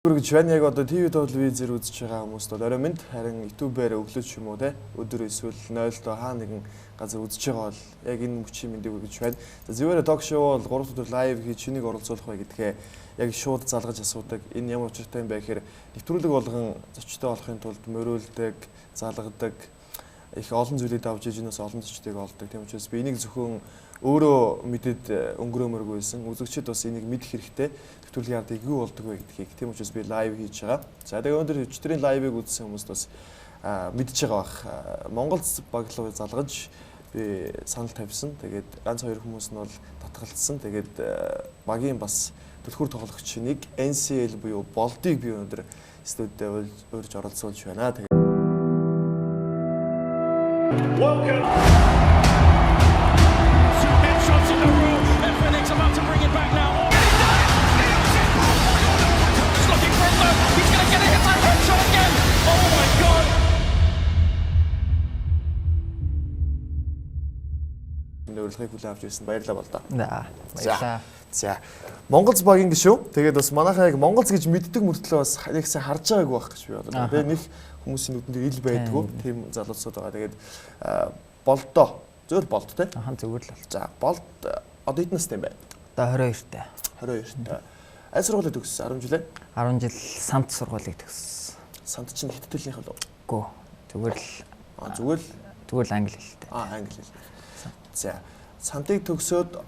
Гэж байна яг одоо TV телевизээр үзэж байгаа хүмүүст бол орой минь харин YouTube-ээр өглөөч юм уу те өдөр эсвэл 0-д хаа нэгэн газар үзэж байгаа бол яг энэ мөчийн мэндийг үргэж байна. За зөвхөн ток шоу бол 3 өдөр лайв хийж чинийг оролцуулах бай гэдгээ яг шууд залгаж асуудаг. Энэ ямар учиртай юм бэ гэхээр нэвтрүүлэг болгон зочтой болохын тулд мөрөөлдөг, залгадаг их олон зүйлийг давж ижинээс олон зочдыг олдог. Тийм учраас би энийг зөвхөн өөрөө мэдээд өнгөрөөмөргүйсэн. Үзэгчид бас энийг мэдэх хэрэгтэй. Нэвтрүүлгийн ард юу болдог вэ гэдгийг. Тийм учраас би лайв хийж байгаа. За тэгээ өнөөдөр өчтөрийн лайвыг үзсэн хүмүүст бас мэдж байгаа бах. Монгол баг руу залгаж би санал тавьсан. Тэгээд ганц хоёр хүмүүс нь бол татгалцсан. Тэгээд багийн бас түлхүүр тоглогчнийг NCL буюу болдыг би өнөөдөр студид урьж оролцуулж байна. Welcome. Two big shots in a row. And Phoenix about to bring it back now. He's looking for a look. He's going to get a hit that headshot again. Oh my God. Нөөрлөхийг хүлээн авч ирсэн. Баярлалаа бол да. Баярлалаа. За. Монголз багийн гişүү. Тэгээд бас манайхаа яг Монголз гэж мэддэг мөртлөө бас нэг сайн харж байгаагүй байх гэж би бодлоо. Тэгээд нэг хүмүүсийн нүдэнд ил байдгүй тийм залуусууд байгаа. Тэгээд болдоо. Зөвөр болд те. Зөвөр л бол. За, болд одоо хэдэн настай юм бэ? Одоо 22-тай. 22-тай. Аль сургуулийг төгссөн? 10 жилээ? 10 жил самт сургуулийг төгссөн. Самт чинь хэд төлнийх вэ? Үгүй. Зүгээр л англи хэлтэй. Англи хэл. За, самтыг төгсөөд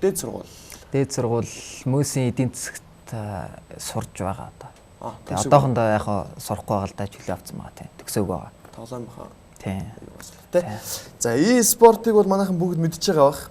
дээд сургууль. Дээд сургууль Мөсийн эдийн засагт сурж байгаа одоо. Тэгээ одоохондоо яг сурахгүй байгаа л да чөлөө авсан байгаа тийм. Төгсөөгүй байгаа. Тоглоом баха. Тийм. За, e-спортыг бол манайхан бүгд мэдж байгаа бах.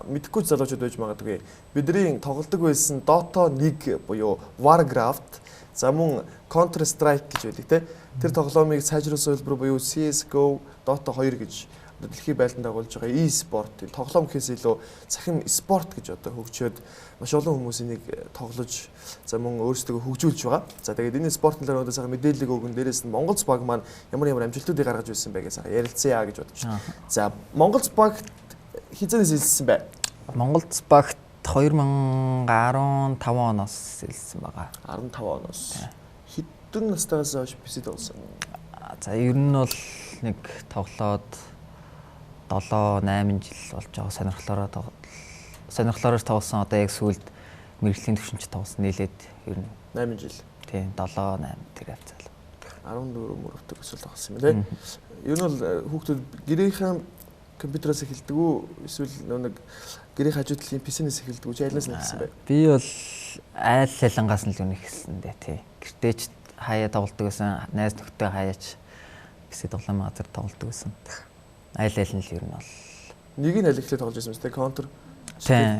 Мэдхгүй залуучууд байж магадгүй. Бидний тоглодог байсан Dota 1 буюу Warcraft, за мөн Counter Strike гэж байдаг те. Тэр тоглоомыг сайжруулсан хэлбэр буюу CS:GO, Dota 2 гэж дэлхийн байлдан дагуулж байгаа e-спорт тоглоом гэхээс илүү цахим спорт гэж одоо хөгжөөд маш олон хүмүүс энийг тоглож за мөн өөрсдөө хөгжүүлж байгаа. За тэгээд энэ спортын талаар өнөөдөр сайхан мэдээлэл өгөн дээрээс нь Монголз баг маань ямар амжилтуудыг гаргаж ирсэн бэ гэж сайхан ярилцъя гэж бодож байна. За Монголз баг хизээс илсэн бэ? Монголз багт 2015 оноос илсэн байгаа. 15 оноос. Хэдэн настайгаас хойш бисэд болсон? За ер нь бол нэг тоглоод 7-8 жил болж байгаа сонирхлоороо тоглосон. Одоо яг сүүлд мэрэгжлийн төвшинч тоглосон нийлээд ер нь 8 жил. Тийм 7-8 тэр явцал. 14 мөрөвдөг эсвэл тоглосон юм тийм. Ер нь бол хүүхдүүд гэрийнхээ компьютероос эхэлдэг үү эсвэл нэг гэрийн хажуудлын PC-нээс эхэлдэг үү? Айлнаас нь эхэлсэн бэ? Би бол айл ялангаас нь л үнэ эхэлсэн дээ тий. Гэртээч хаяа тоглодог байсан, найз нөхдөд хаяач PC тоглоом газар тоглодог байсан. Айл нь л ер нь бол нэг нь аль ихлээр тоглож байсан юм те Counter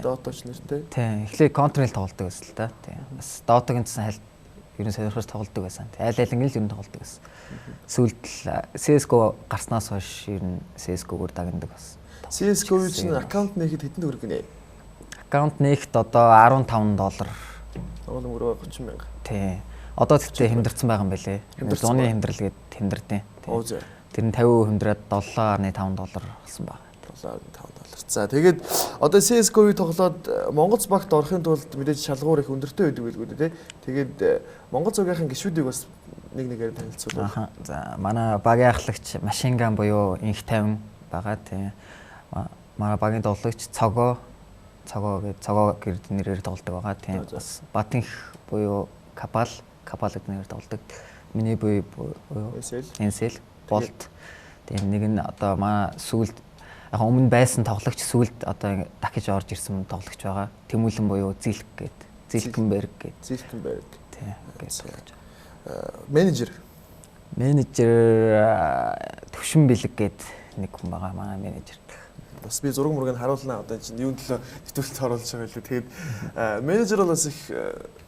Dota ч нэртэй. Тийм. Эхлээд Counter-ыг тоглодог байсан л да. Тийм. Бас Dota-гийн цэсэн хайл ер нь сонирхож тоглодог байсан. Айл нь л ер нь тоглодог байсан. Сүүлд CS:GO гарснаас хойш ер нь CS:GO-гоор дагнадаг бас. CS:GO-ийн чинь аккаунт нээхэд хэдэн төгрөг гинэ? Аккаунт нээхэд одоо $15. Өнгөрөө 30 мянга. Тийм. Одоо тэгтээ хэмдэрсэн байгаа юм байлээ. Зуны хэмдэрлэгээд хэмдэрдیں۔ Тэр нь 50% хэмдрээд $7.5 болсон байна. $7.5. За тэгээд одоо CS:GO-ийг тоглоод Монголз багт орохын тулд мэдээж шалгуур их өндөртэй байдаг билгүй дээ. Тэгээд Монгол зугийнхын гишүүдийг бас нэгээр танилцуулъя. За манай багийн ахлагч Машинган буюу инх 50 байгаа тийм. Манай багийн тоглогч Цогоо гэр нэрээр тоглодог байгаа тийм. Бас Батинх буюу Капал гэдэг нэрээр тоглодог. Миний буюу NCL болт. Тийм нэг нь одоо манай сүүлд яг өмнө байсан тоглогч сүүлд одоо дахиж орж ирсэн тоглогч байгаа. Тэмүүлэн буюу Зилкенберг гэдэг. Зилкенберг. Тийм. Менежер Төвшин Бэлэг гээд нэг хүн байгаа манай менежер. Бас би зураг мургийг харуулнаа одоо чинь юун төлөө нэвтрүүлэлт оруулж байгаа хэлээ. Тэгээд менежер бол бас их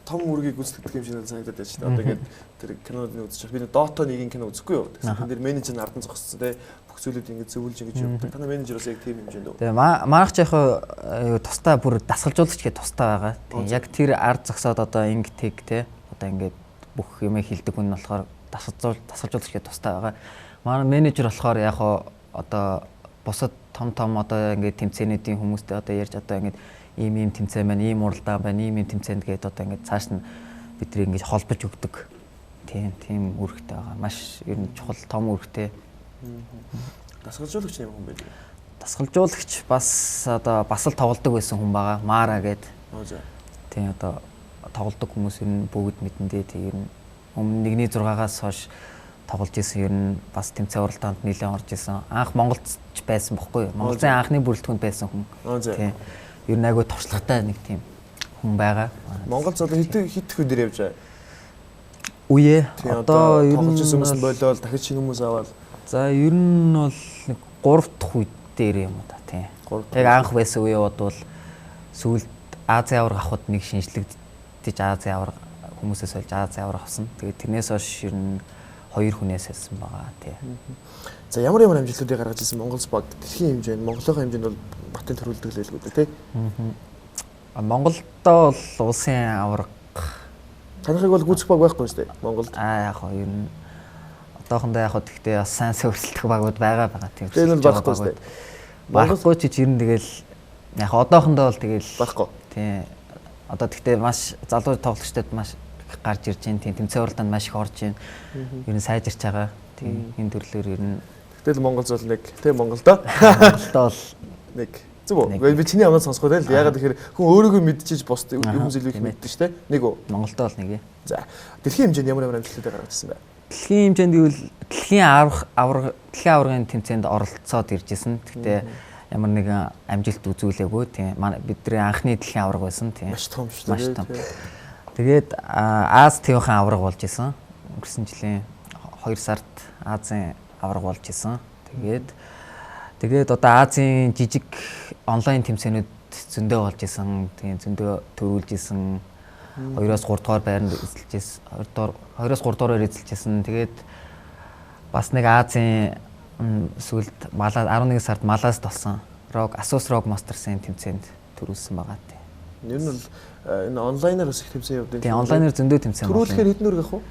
том үргийг гүйцэтгэдэг юм шиг санагдаад байна шүү дээ. Одоо ингээд тэр кинонууд үзчих. Би Dota 1-ийн кино үзэхгүй юу. Тэгсэн тэр менежер нь ардан зогссон те. Бүх зүйлүүд ингээд зөвлөж ингэж явдаг. Танай менежер бас яг тийм хэмжээнд үү? Тэгээ манайх ч яг тустай бүр дасгалжуулагч гэж тустай байгаа. Тийм яг тэр ард зогсоод одоо ингээд те. Одоо ингээд бүх юм хэлдэг хүн нь болохоор дасгалжуулагч гэж тустай байгаа. Манай менежер болохоор яг одоо бусад том одоо ингээд тэмцээнүүдийн хүмүүстэй одоо ярьж одоо ингээд ийм тэмцээн байна, ийм уралдаан байна, ийм тэмцээнд гээд одоо ингээд цааш нь бидний ингэж холбож өгдөг. Тийм үүрэгтэй байгаа. Маш ер нь чухал том үүрэгтэй. Дасгалжуулагч юм хүн байл. Дасгалжуулагч бас одоо бас л тоглодог байсан хүн байгаа. Мара гэд. Тийм одоо тоглодог хүмүүс ер нь бүгд мэдэндээ тийм ер нь өмнө 1-6-аас хойш тоглож исэн ер нь бас тэмцээн уралдаанд нэлээд орж исэн. Анх Монголд ч байсан бохгүй юу? Монголын анхны бүрэлдэхүүнд байсан хүн. Тийм. Ер нь айгүй туршлагатай нэг тийм хүн байгаа. Монгол одоо хит өдөр явж байгаа. Үе одоо ер нь тоглож исэн хүмүүс болоод дахиж шинэ хүмүүс аваад. За ер нь бол нэг 3 дахь үе дээр юм уу та тийм. Яг анх байсан үе бодвол сүүлд Азийн авраг авахд нэг шинжлэгдэж Азийн авраг хүмүүсээс олж Азийн авраг авсан. Тэгээд тэрнээс хойш ер нь 2 хүнээс хэлсэн байгаа тийм. За ямар амжилтуудыг гаргаж ирсэн Монгол спорт дэлхийн хэмжээнд Монголын хэмжээнд бол батын төрүүлдэг л байлгүй дээ тийм. Монголдоо бол улсын авраг танахыг бол гүйцэх баг байхгүй шүү дээ Монголд. Яг хоо ер нь одоохондоо яг хоо тэгтээ бас сайн сөрсөлдөх багууд байгаа тийм. Тэр нь багхгүй шүү дээ. Багхгүй ч ер нь тэгэл яг одоохондоо бол тэгэл багхгүй. Тийм. Одоо тэгтээ маш залуу тоглогчдод маш гарч ирж байна. Тийм тэмцээн уралдаанд маш их орж байна. Ер нь сайжирч байгаа. Тийм энэ төрлөөр ер нь тэгтэл Монгол зул нэг тийм Монголдоо бол нэг зүг үү? Би чиний амнаас сонсгоо тэгэл ягаад тэгэхээр хүн өөрийгөө мэдчихэж бос юм зүйл их мэддэг шүү дээ. Нэг үү? Монголдоо бол нэг. За дэлхийн хэмжээнд ямар амжилтуудыг гаргаж ирсэн бэ? Дэлхийн хэмжээнд гэвэл дэлхийн аврагын тэмцээнд оролцоод иржсэн. Гэхдээ ямар нэгэн амжилт үзүүлээгүй. Тийм бидний анхны дэлхийн авраг байсан. Тийм. Маш том шүү дээ. Маш том. Тэгээд Аз төвийн авраг болж исэн. Өнгөрсөн жилийн 2 сард Азийн авраг болж исэн. Тэгээд одоо Азийн жижиг онлайн тэмцээнүүд зөндөө болж исэн. Тийм зөндөө төрүүлж исэн. 2-3 дугаар байранд эзэлж исэн. 2-3 дугаараар эзэлж исэн. Тэгээд бас нэг Азийн сүүлд 11 сард Малайзд болсон. Asus ROG Masters-ын тэмцээнд төрүүлсэн байгаа тийм. Ер нь бол энэ онлайнаар бас их тэмцээн явдаг. Тийм онлайнаар зөндөө тэмцээн байна. Төрүүлэхээр хэдэн өрг авах вэ?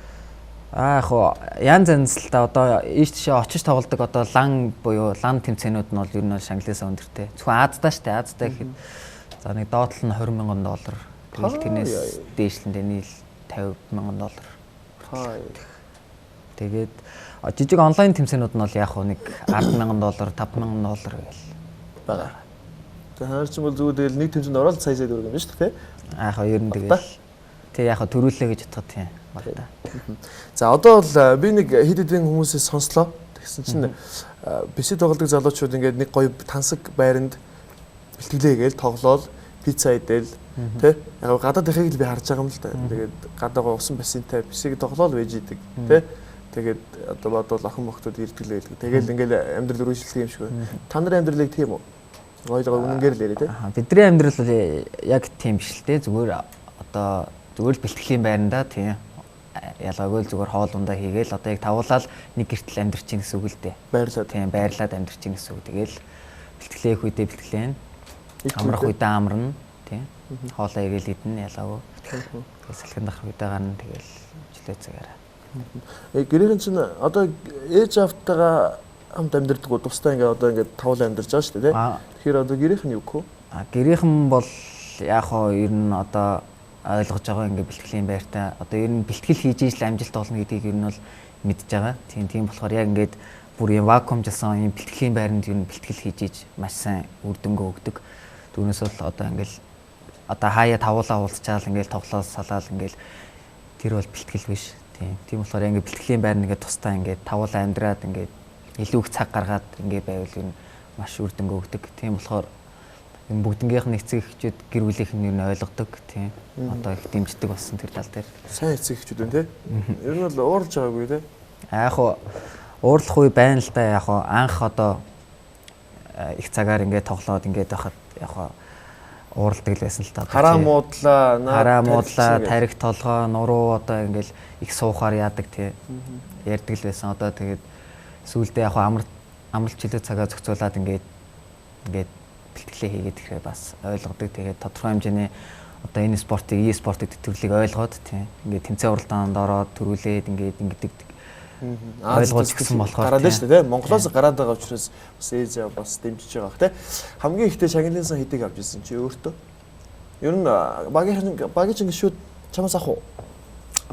Яг хоо янз янз л та одоо ийш тийшээ очиж тоглодог одоо лан буюу лан тэмцээнүүд нь бол ер нь Шанглиасаа өндөртэй. Зөвхөн Аздаа штэ Аздаа гэхэд за нэг доотлол нь $20,000. Тэгэл тэрнээс дээшлэндээ нийл $50,000. Тэгээд жижиг онлайн тэмцээнүүд нь бол яг хоо нэг $10,000, $5,000 гээл байгаа. Тэгээд хаар ч юм бол зүгээр тэгэл нэг тэмцээнд ороод сая өрг юм шүү дээ. Яг хоо ер нь тэгэл тэг яг хоо төрүүлээ гэж бодоход тийм. За одоо бол би нэг хэд хэдэн хүмүүсээс сонслоо. Тэгсэн чинь бисэд тоглодог залуучууд ингээд нэг гоё тансаг байранд бэлтгэлээ гээл тоглоол пицца идэл тий яг гадаад ихийг л би харж байгаа юм л да. Тэгээд гадаа гоё усан бассейнтай бисэд тоглоол вэж идэг тий. Тэгээд одоо бодвол охин мохтод ирдгэлээ гээл. Тэгэл ингээд амьдрал өргөжлөлт юм шиг байна. Та нарын амьдралыг тийм үү? Гоёлгоо үнэнгээр л яриа тий. Бидний амьдрал бол яг тийм биш л дээ. Зүгээр одоо зүгээр л бэлтгэлийн байранда тийм ялгаагүй л зүгээр хоол ундаа хийгээл одоо яг тавуулаад нэг гэртэл амьдарч чинь гэсэн үг л дээ. Баярлалаа. Тийм баярлаад амьдарч чинь гэсэн үг. Тэгэл бэлтгэлээх үедээ бэлтгэлэн. Амрах үедээ амарна. Тийм. Хоолоо игээл идэн ялгаагүй. Тэгээд салхин дахрах үедээ гарна тэгэл жилээ цагаараа. Гэрийн чинь одоо ээж автайгаа хамт амьдардаг уу? Тусдаа ингээд одоо ингээд тавуулаа амьдарч байгаа шүү дээ. Тэгэхээр одоо гэрийнх нь юу гэх вэ? Гэрийнхэн бол яг хоо ер нь одоо ойлгож байгаа ингээ бэлтгэлийн байртаа одоо ер нь бэлтгэл хийж ижил амжилт олно гэдгийг ер нь бол мэдж байгаа. Тийм болохоор яг ингээд бүр юм вакуумжсан юм бэлтгэлийн байранд ер нь бэлтгэл хийж иж маш сайн үр дүнгээ өгдөг. Түүнээс бол одоо ингээл одоо хаяа тавуулаа уулзчаал ингээл тоглоо салаал ингээл тэр бол бэлтгэл биш. Тийм болохоор ингээ бэлтгэлийн байранд ингээ тусдаа ингээ тавуулаа амьдраад ингээ илүү их цаг гаргаад ингээ байвал ер нь маш үр дүнгээ өгдөг. Тийм болохоор энэ бүгднгийнх нь эцэг эхчүүд гэр бүлийнх нь юу н ойлгодог тийм одоо их дэмждэг болсон тэр тал дээр сайн эцэг эхчүүд байна тийм ер нь бол уурлж байгаагүй тийм яг хуу уурлах үе байна л да яг хуу анх одоо их цагаар ингээд тоглоод ингээд байхад яг хуу уурладаг л байсан л да хараа муудлаа тарих толгоо нуруу одоо ингээд их суухаар яадаг тийм ярьдаг л байсан одоо тэгээд сүүлдээ яг хуу амралт чөлөө цагаа зохицуулаад ингээд бэлтгэлээ хийгээд ирэхээр бас ойлгодог. Тэгээд тодорхой хэмжээний одоо энэ спортыг, e-спортыг төрлийг ойлгоод тийм ингээд тэмцээн уралдаанд ороод төрүүлээд ингээд ингэдэг ойлгож гисэн болохоор гараад шүү дээ тийм Монголоос гараад байгаа учраас бас ээж бас дэмжиж байгаа бах тийм хамгийн ихтэй Шагналын сан хэдийг авч ирсэн чи өөртөө ер нь багийн шууд чамаас ах уу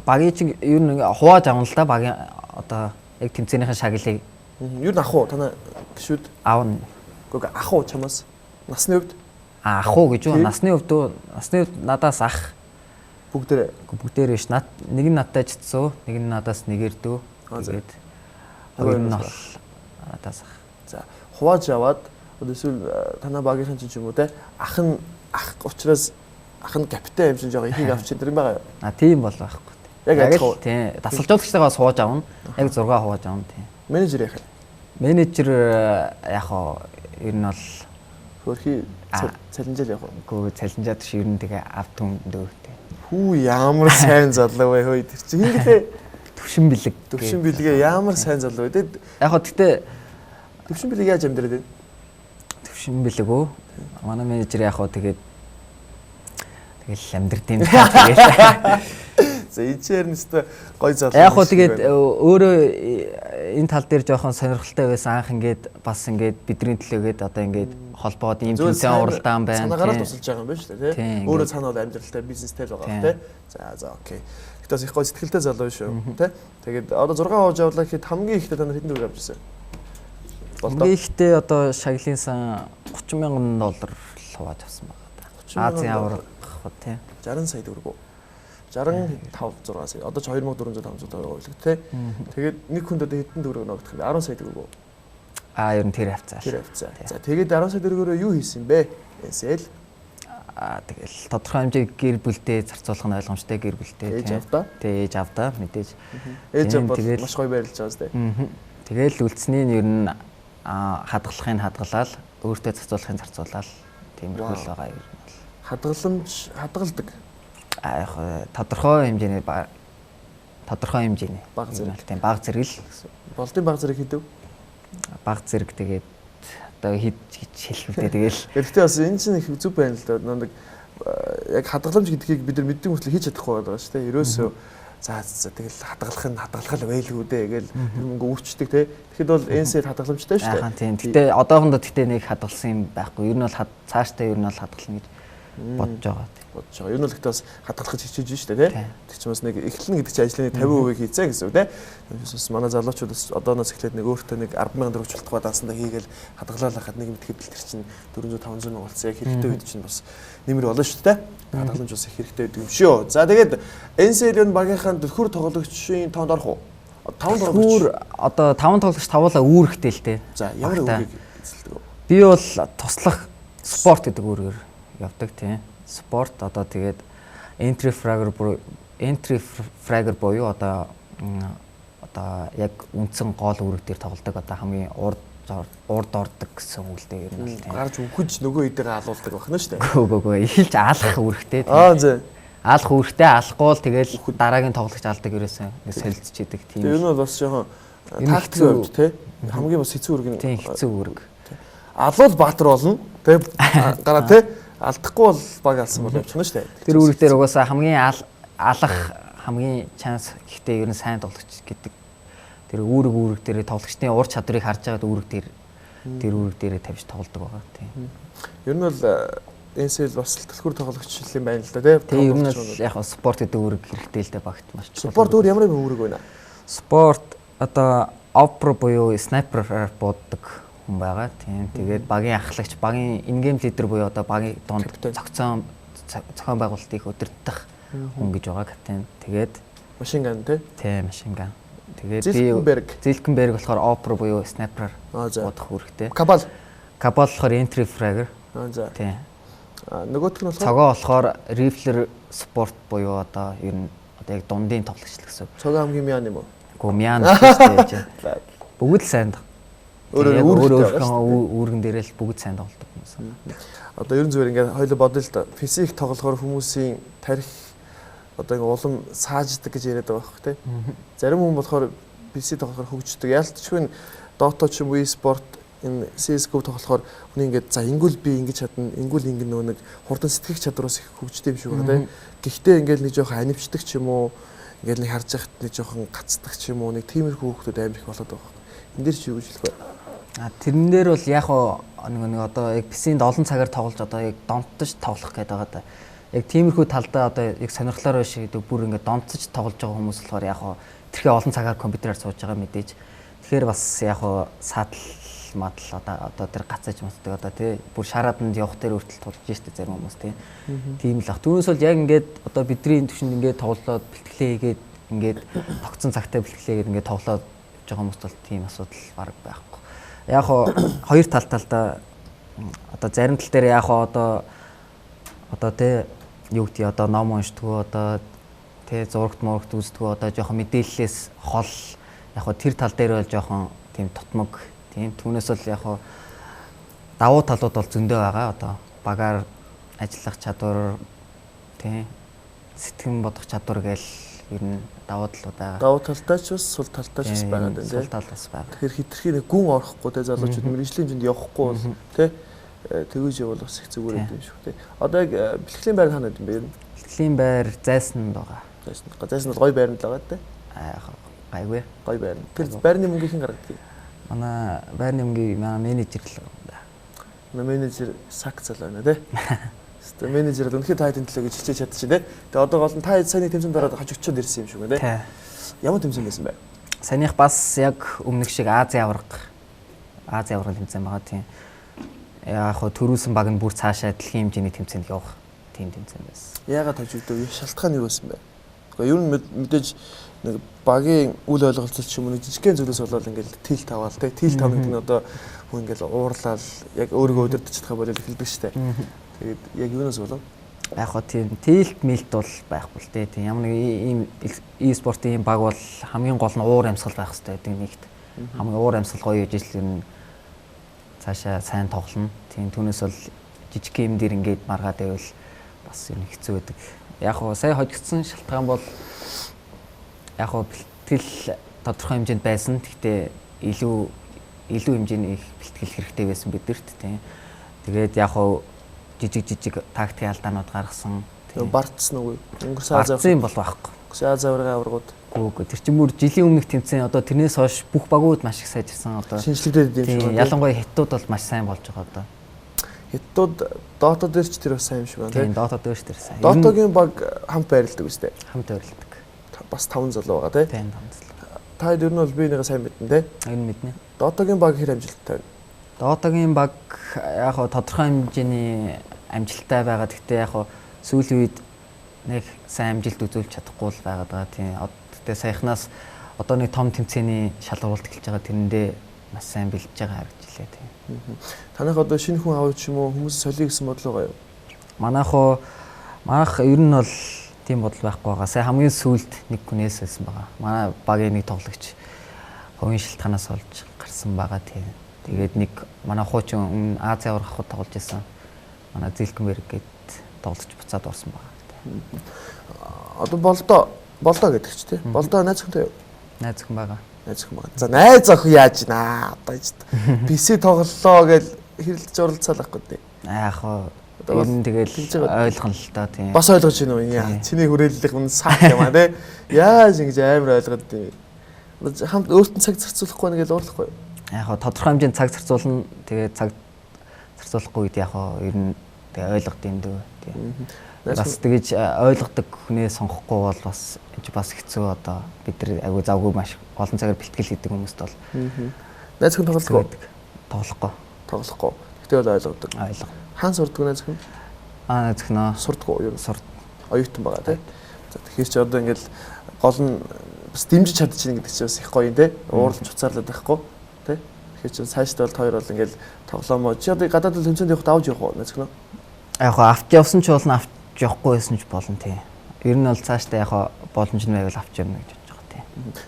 багийн чинь ер нь хувааж авна л да багийн одоо яг тэмцээнийхэн шагналыг Юу н ах уу танаа гişүүд аавна. Гэхдээ ах уу чамаас насны хувьд Ах уу гэж юу? Насны хувьд надаас ах бүгдээрээ биш. Нэг нь надтай житсүү, нэг нь надаас нэгээр дүү. Тэгээд хоёр нь бол надаас ах. За хувааж аваад эсвэл танаа багийнхан ч юм уу те ах учраас ах нь капитан юм шиг жоо ихийг авчих гэдэг юм байгаа юу? Тийм бол байхгүй. Яг адилхан. Тийм. Тасалжуулагчтайгаас хувааж авна. Яг 6 хувааж авна тийм. Менежер яах вэ? Менежер яг хоо ер нь бол хөрхи цалинжаал явах уу? Гүү цалинжаад ш ер нь тэгээ авт хүн дөөтэй. Хүү ямар сайн залуу вэ хөөе тэр чинь хингэлээ төвшин бэлэг ямар сайн залуу вэ? Яг хоо тэгтээ төвшин бэлэг яаж амьдраад вэ? Төвшин бэлэг үү? Манай менежер яг хоо тэгэл амьдртын тэгэл За ичээр нь өстө гой залуу. Яг хоо тэгээд өөрөө энэ тал дээр жоохон сонирхолтой байсан анх ингээд бас ингээд бидний төлөөгээд одоо ингээд холбоод ийм тэмцээн уралдаан байна. Санаагаар тусалж байгаа юм байна шүү дээ тий. Өөрөө цаана бол амьдралтай бизнестэй л байгаа тий. За окей. Гэтээс их гой сэтгэлтэй залуу шүү тий. Тэгээд одоо 6 хувааж авлаа гэхэд хамгийн ихтэй та нар хэдэн төгрөг авч ирсэн? Хамгийн ихтэй одоо шаглын сан $30,000 хувааж авсан байгаа да. Азийн аврах тий. 60 сая төгрөг үү? 65 6 сая. Одоо ч 2400 500 байлиг тий. Тэгээд нэг хүнд одоо хэдэн төгрөг ногдох вэ? 10 сая төгрөг үү? Ер нь тэр хавцаа. За тэгээд 10 сая төгрөгөөр юу хийсэн бэ? Эсэл тэгэл тодорхой хэмжээ гэр бүлдээ зарцуулах нь ойлгомжтой гэр бүлдээ ээж авдаа. Ээж авдаа мэдээж. Ээж авбал маш гоё байрлаж байгаа зү. Тэгэл үлдсний нь ер нь хадгалахыг хадгалаад өөртөө зарцуулахыг зарцуулаад тиймэрхүү л байгаа ер нь бол. Хадгалдаг. Яг тодорхой хэмжээний баг зэрэг. Тийм баг зэрэг л болдын баг зэрэг хийдэв. Баг зэрэг тэгээд одоо хэлэх үедээ тэгэл. Гэхдээ бас энэ чинь их зүг байна л да. Нэг яг хадгаламж гэдгийг бид нар мэддэг мөртлөө хийж чадахгүй байгаа шүү дээ. Ерөөсөө за тэгэл хадгалах л байлгүй дээ гэл ингээ үүрчдэг те. Тэгэхэд бол энсэд хадгаламжтай шүү дээ. Ахаа тийм. Гэтэ одоохондоо нэг хадгалсан юм байхгүй. Ер нь бол цаашдаа ер нь бол хадгална гэж бодож байгаа. Ер нь л ихтэй бас хадгалах гэж хичээж шүү дээ тий. Тэг чимээс нэг эхлэн гэдэг чинь ажлын 50% хийцээ гэсэн үг тий. Бас манай залуучууд бас одооноос эхлээд нэг өөртөө нэг 10,000 төгрөг чултгаа дансандаа хийгээл хадгалаад хахад нэг мэд хэдэл тэр чинь 400 500 мянга болсон. Яг хэрэгтэй үед чинь бас нэмэр болно шүү дээ. Хадгаламж бас их хэрэгтэй гэдэг юм шүү. За тэгээд NCL-ийн багийнхаа дэлхүр тоглогчийн тоонд орох уу? 5 тоглогч. Одоо 5 тоглогч тавуулаа үүрэгтэй л тий. За ямар үүрэг эзэлдэг вэ? Би бол туслах спорт гэдэг үүргээр явдаг тий. Спорт одоо тэгээд entry fragger буюу одоо яг үндсэн гол үүрэг дээр тоглодог одоо хамгийн урд ордог гэсэн үг л дээ ер нь бол тийм. Гарч өгөж нөгөө хэдийгээ алуулдаг байна шүү дээ. Гөө эхэлж алах үүрэгтэй тийм. За. Алах үүрэгтэй алахгүй л тэгэл дараагийн тоглогч алдаг ерөөсөн солилцчихдаг тийм. Тэр нь бол бас жоохон тактик өгч тий. Хамгийн бас хэцүү үүрэг нь. Тийм хэцүү үүрэг. Алуул баатар болно тий. Гараа тий. Алдахгүй бол баг алсан бол явчихна шүү дээ. Тэр үүрэг дээр угаасаа хамгийн алах хамгийн шанс ихтэй ер нь сайн тоглогч гэдэг. Тэр үүрэг дээр тоглогчдын ур чадварыг харж байгаад үүрэг дээр тавьж тоглодог байгаа тийм. Ер нь бол NCL бас төлхөр тоглогч юм байна л да тийм. Тийм ер нь бол яг спорт гэдэг үүрэг хэрэгтэй л дээ багт маш. Спорт өөр ямар үүрэг байна? Спорт одоо опро буюу снайпер боддог хүн байгаа тийм. Тэгээд багийн ахлагч, багийн ингейм лидер буюу одоо багийн донд зохион байгуулалтыг өдөртөх хүн гэж байгаа капитан. Тэгээд машин ган тийм машин ган. Тэгээд би Зилкенберг болохоор опро буюу снайпер бодох үүрэгтэй. Кабал болохоор entry fragger. За. Тийм. Нөгөөх нь болохоор цогоо болохоор rifler спорт буюу одоо ер нь одоо яг дундын тоглогч л гэсэн. Цогоо хамгийн мяан юм уу? Гү мяан шүү дээ. Бүгд л сайн. Өөргөн дээрээ л бүгд сайн тоглодог хүмүүс. Одоо ерөн зүгээр ингээд хоёул бодъё л да. Физик тоглохоор хүмүүсийн тарих одоо ингээд улам сааждаг гэж яриад байгаа байхгүй тий. Зарим хүн болохоор PC тоглохоор хөгждөг. Ялцчихгүй Dota ч юм уу e-sport энэ CS:GO тоглохоор хүний ингээд за ингүүл би ингэж чадна, ингүүл ингэ нөө нэг хурдан сэтгэх чадвараас их хөгждөг юм шиг байна тий. Гэхдээ ингээд нэг жоохон анивчдаг ч юм уу ингээд нэг харж байхад нэг жоохон гацдаг ч юм уу нэг тиймэрхүү хүмүүсд амар их болоод байгаа. Энд дээр чи юу гэж хэлэх вэ? Тэрэн дээр бол яг нэг одоо яг PC-нд олон цагаар тоглож одоо яг донтож тоглох гэдэг байгаа да. яг тиймэрхүү талдаа одоо яг сонирхлоор биш гэдэг бүр ингээд донцож тоглож байгаа хүмүүс болохоор яг тэрхээ олон цагаар компьютераар сууж байгаа мэдээж. Тэгэхээр бас яг саатал мадал одоо тэр гацаж мутдаг одоо тий бүр шарааданд явах дээр хүртэл тулж штэ зарим хүмүүс тий. Тийм л ах. Түүнээс бол яг ингээд одоо бидний төвшөнд ингээд тоглоод бэлтгэлээ хийгээд ингээд тогтсон цагтаа бэлтгэлээ хийгээд ингээд тоглоод явж байгаа хүмүүст бол тийм асуудал баг байхгүй. Яг хоёр талдаа одоо зарим тал дээр яг одоо тий юу гэдэг одоо ном уншдгоо одоо тий зурагт мурагт үздгөө одоо жоохон мэдээллээс хол яг тэр тал дээр бол жоохон тийм тутмаг тийм түүнээс бол яг давуу талууд бол зөндөө байгаа одоо багаар ажиллах чадвар тийм сэтгэн бодох чадвар гээл ер нь давуу талууд байгаа. Давуу талтай ч бас сул талтай ч бас байгаа дээ. Сул тал бас байгаа. Тэгэхээр хитрхи нэг гүн орохгүй те залуучууд мэрэгжлийн хэмжээнд явахгүй бол те тэгэж явал бас их зүгээр юм шүү те. Одоо яг бэлтгэлийн байр хаана гэдэм бэ? Бэлтгэлийн байр Зайсанд байгаа. Зайсан бол гоё байранд л байгаа те. Гайгүй. Гоё байр. Тэр байрны мөнгө хэн гаргадаг? Манай байрны мөнгөийг манай менежер л байна. Манай менежер сак цал байна те. Хэвээ менежер л үнэхээр та хэдийн төлөө гэж хичээж чадчихжээ те. Тэгээ одоо гол нь та саяны тэмцээнд дараад хожигчод ирсэн юм шиг байна те. Ямар тэмцээн байсан бэ? Саяных бас яг өмнөх шиг Азийн аварга тэмцээн байгаа тийм. Яг төрүүлсэн баг нь бүр цаашаа дэлхийн хэмжээний тэмцээнд явах тийм тэмцээн байсан. Яагаад хожигдов? Шалтгаан юу байсан бэ? Гэхдээ ер нь мэдээж нэг багийн үйл ойлголцол ч юм уу жижигхэн зүйлээс болоод ингээл тил таваал те. Тил тавны нь одоо хүн ингээл уурлал яг өөрийгөө өдөртөж чадхаа болол хэлдэг штэ. Тэгээд яг юунаас болов? Яг тийм тилт мэлт бол байхгүй л те. Тийм ямар нэг ийм e-спортын баг бол хамгийн гол нь уур амьсгал байх хэрэгтэй гэдэг нэгт. Хамгийн уур амьсгал гоё ижил ер нь цаашаа сайн тоглоно. Тийм түүнээс бол жижиг юм дээр ингээд маргаад байвал бас юм хэцүү байдаг. Яг сая хожигдсан шалтгаан бол яг бэлтгэл тодорхой хэмжээнд байсан. Гэхдээ илүү хэмжээний бэлтгэл хэрэгтэй байсан бидэрт тийм. Тэгээд яг жижиг тактикийн алдаанууд гаргасан. Тэгээд бартсан уу? Өнгөрсөн Азийн бол байхгүй. Азийн аваргууд. Үгүй тэр чинь бүр жилийн өмнөх тэмцээн одоо тэрнээс хойш бүх багууд маш их сайжирсан одоо шинжлэхдээ юм шиг байна. Ялангуяа хятад бол маш сайн болж байгаа одоо. Хятад Dota дээр ч тэр бас сайн юм шиг байна тийм. Dota дээр ч тэр сайн. Dota-гийн баг хамт байрладаг үстэй. Хамт байрладаг. Бас 5 залуу байгаа тийм. 5 залуу. Та ер нь бол би нэгэ сайн мэднэ тийм. Энэ мэднэ. Dota-гийн баг хэр амжилттай вэ? Dota-гийн баг яг тодорхой хэмжээний амжилттай байгаа. Гэхдээ яг сүүлийн үед нэг сайн амжилт үзүүлж чадахгүй л байгаа тийм. Тэгээ саяхнаас одоо нэг том тэмцээний шалгуулалт эхэлж байгаа тэрэндээ маш сайн бэлдэж байгаа харагдчихлаа тийм. Танайх одоо шинэ хүн авах ч юм уу хүмүүс солиё гэсэн бодол байгаа юу? Манайх ер нь бол тийм бодол байхгүй байгаа. Сая хамгийн сүүлд нэг хүнээс хэлсэн байгаа. Манай багийн нэг тоглогч хувийн шилтгаанаас олж гарсан байгаа тийм. Тэгээд нэг манай хуучин Азийн аварга тоглож байсан. Манай Зилкенберг гээд тоглож буцаад орсон байгаа. Одоо болдоо гэдэг ч тийм. Болдоо найз хүнтэй юу? Найз хүн байгаа. Найз хүн байгаа. За найз охин яаж гинэ? Одоо ч PC тоглолоо гэж хэрэлдэж оролцоол байхгүй тийм. Яг ер нь тэгэл ойлгоно л та тийм. Бас ойлгож байна уу? Яа, чиний хүрээллэх нь сах юм аа тийм. Яаж ингэж амар ойлгоод тийм. Хамт өөртөө цаг зарцуулахгүй нэг л уурлахгүй юу? Яг тодорхой хэмжээнд цаг зарцуулна. Тэгээд цаг зарцуулахгүй үед яг ер нь тэгээ ойлгох юм дөө тийм. Бас тэгэж ойлгодог хүнээ сонгохгүй бол бас хэцүү одоо бид нар айгүй завгүй маш олон цагаар бэлтгэл хийдэг хүмүүст бол найз хүн тоглохгүй. Гэтэ бол ойлгодог. Хаан сурдаг найз хүн? Найз хүн сурдаггүй юу? Оюутан байгаа тийм. За тэгэхээр чи одоо ингээл гол нь бас дэмжиж чадчихна гэдэг чинь бас их гоё юм те. Уурлж уцаарлаад байхгүй те. Тэгэхээр чи цаашдаа бол хоёр бол ингээл тоглоомоо чи одоо гадаад тэмцээнд явахд авч явах уу найз хүн? Яг авч явсан ч болно авч явахгүй байсан ч болно тийм. Ер нь бол цаашдаа яг боломж нь байвал авч явна гэж бодож байгаа тийм.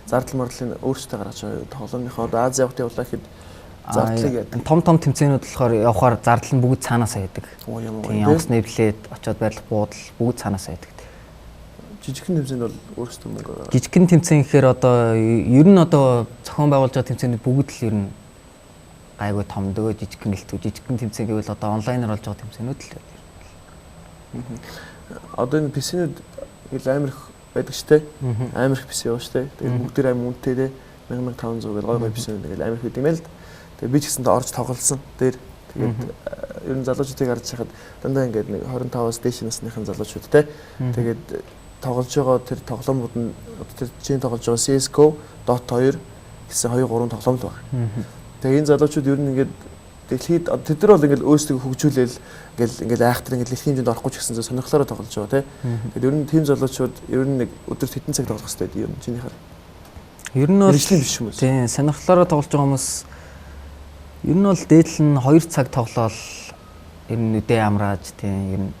Зардал марлын өөрсдөө гаргаж байгаа тоглоомынхоо одоо Ази явахд явлаа гэхэд зардлыг яадаг. Том тэмцээнүүд болохоор явахаар зардал нь бүгд цаанаасаа яадаг. Тийм явц нэвлээд очиод байрлах буудал бүгд цаанаасаа яадаг. Жижигхэн тэмцээнд бол өөрсдөө мөнгө гаргаж. Жижигхэн тэмцээн гэхээр одоо ер нь одоо зохион байгуулж байгаа тэмцээнүүд бүгд л ер нь гайгүй том дөө жижигхэн гэлтгүй жижигхэн тэмцээн гэвэл одоо онлайнаар болж байгаа тэмцээнүүд л. Одоо энэ PC-нүүд ил амар их байдаг ч те. Амар их PC яваа ч те. Тэгээд бүгд тэр амар үнэтэй те. 1500 гэл гой PC-нүүд ингээл амар их гэдэг юм л. Тэгээд би ч гэсэндээ орж тоглолсон. Тэр тэгээд ер нь залуучуудыг харж байхад дандаа ингээд нэг 25-аас дээш насныхан залуучууд те. Тэгээд тоглож байгаа тэр тоглоомууд нь тэр чинь тоглож байгаа CS:GO, Dota 2 гэсэн 2 3 тоглоом л байна. Тэгээ энэ залуучууд ер нь ингээд дэлхийд тэд нар бол ингээд өөрсдөө хөгжүүлээл ингээд айхтар ингээд дэлхийн хэмжээнд орохгүй ч гэсэн сонирхлоороо тоглож байгаа те. Тэгээд ер нь team залуучууд ер нь нэг өдөрт хэдэн цаг тоглох хэрэгтэй юм чиний хар. Ер нь бол мэргэжлийн биш хүмүүс. Тийм сонирхлоороо тоглож байгаа хүмүүс ер нь бол дээдл нь 2 цаг тоглоод ер нь үдээ амрааж тийм